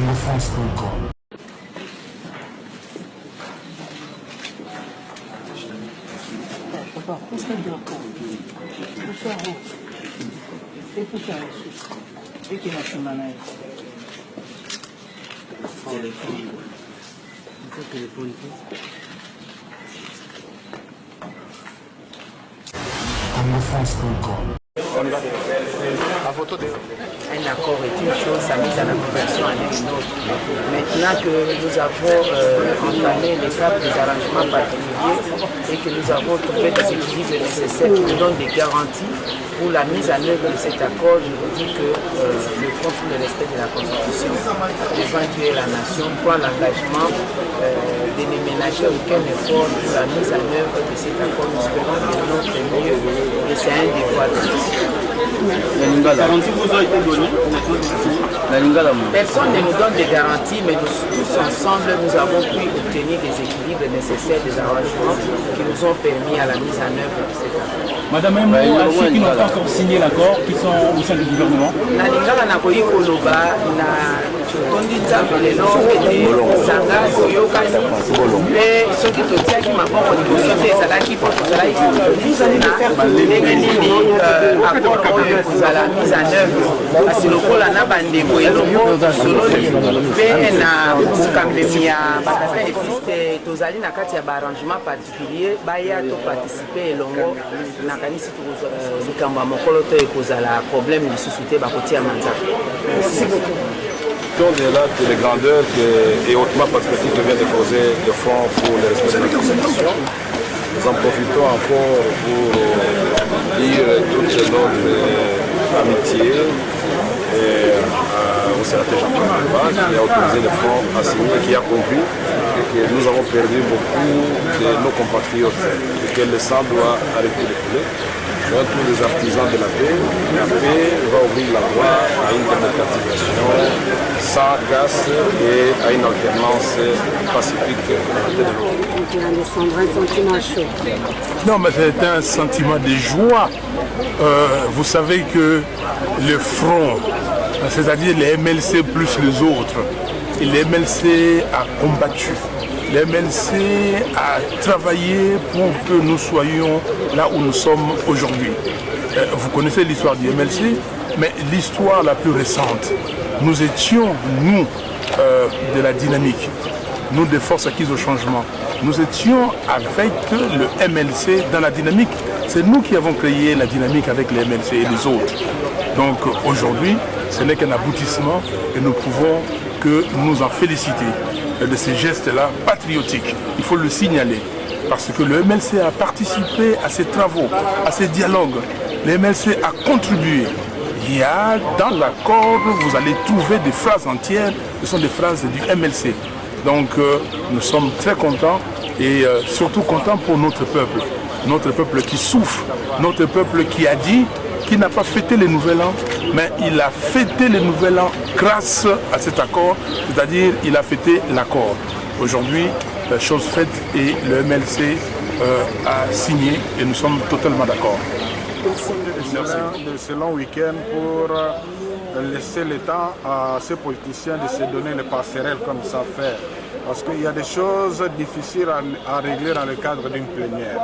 Angefans.com. Angefans.com. Un accord est une chose, sa mise en application en est une autre. Maintenant que nous avons entamé l'étape des arrangements particuliers et que nous avons trouvé des équilibres nécessaires qui nous donnent des garanties pour la mise en œuvre de cet accord, je vous dis que le Front pour le respect de la Constitution, devant Dieu et la nation, prend l'engagement de ne ménager aucun effort pour la mise en œuvre de cet accord. Nous ferons de notre mieux et c'est un devoir de tous. Personne ne nous donne des garanties, mais nous tous ensemble, nous avons pu obtenir des équilibres nécessaires, des arrangements qui nous ont permis à la mise en œuvre de cet accord. Madame Embo, à ceux qui n'ont pas encore signé l'accord, qui sont au sein du gouvernement. Nalingaka na koyi koloba na tondi nzambe lelo ete sanga koyokani mpe soki totiaki maboko liboso te ezalaki mpo tozalaki na ndenge nini accord oyo ekozala mise en œuvre kasi lokola na bandeko elongo tosololi mpe na mokambemi ya batata efiste tozali na kati ya baarrangement particulier baya toparticipe elongo nakanisi likambo ya mokolo to ekozala problème lisusu te bakotia manzaka. Merci beaucoup. De là, de les grandeurs et hautement patriotique que vient de poser le Front pour le respect de la Constitution. Nous en profitons encore pour dire toute notre amitié au sénateur Jean-Pierre Bemba qui a autorisé le Front à signer, qui a compris que nous avons perdu beaucoup de nos compatriotes et que le sang doit arrêter de couler. Donc, tous les artisans de la paix va ouvrir la voie à une démocratisation sans casse et à une alternance pacifique de un sentiment chaud. Non, mais c'est un sentiment de joie. Vous savez que le front, c'est-à-dire les MLC plus les autres, et les MLC a combattu. Le MLC a travaillé pour que nous soyons là où nous sommes aujourd'hui. Vous connaissez l'histoire du MLC, mais l'histoire la plus récente, nous étions, nous, de la dynamique, nous des forces acquises au changement. Nous étions avec le MLC dans la dynamique. C'est nous qui avons créé la dynamique avec les MLC et les autres. Donc aujourd'hui, ce n'est qu'un aboutissement et nous pouvons que nous en féliciter de ces gestes-là patriotiques. Il faut le signaler parce que le MLC a participé à ces travaux, à ces dialogues. Le MLC a contribué. Il y a dans l'accord, vous allez trouver des phrases entières, ce sont des phrases du MLC. Donc nous sommes très contents et surtout contents pour notre peuple qui souffre, notre peuple qui a dit qu'il n'a pas fêté le Nouvel An, mais il a fêté le Nouvel An grâce à cet accord, c'est-à-dire il a fêté l'accord. Aujourd'hui, la chose faite et le MLC a signé et nous sommes totalement d'accord. De ce long week-end pour laisser le temps à ces politiciens de se donner les passerelles comme ça fait. Parce qu'il y a des choses difficiles à régler dans le cadre d'une plénière.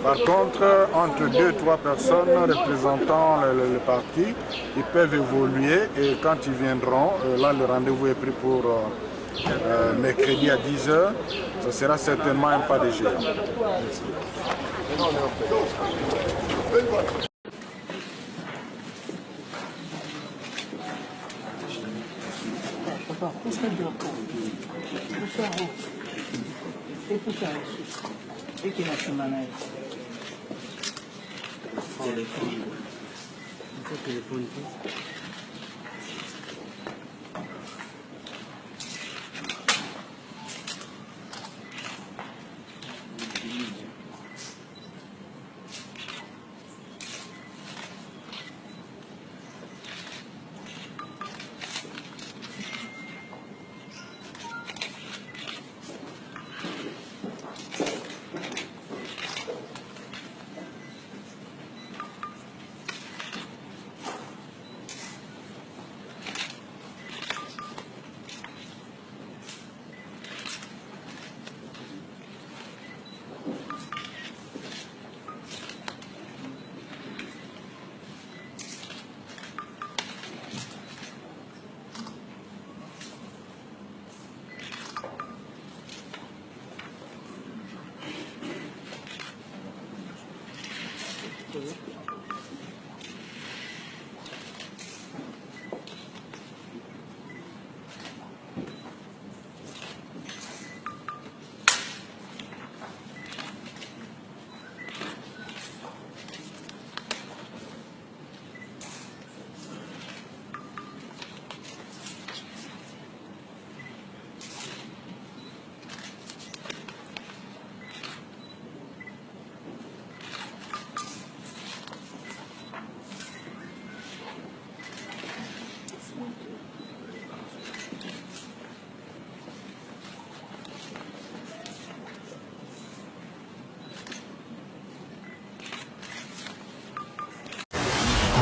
Par contre, entre 2 ou 3 personnes représentant le parti, ils peuvent évoluer et quand ils viendront, là le rendez-vous est pris pour mercredi à 10 h, ce sera certainement un pas de géant.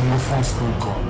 angloFrance.com.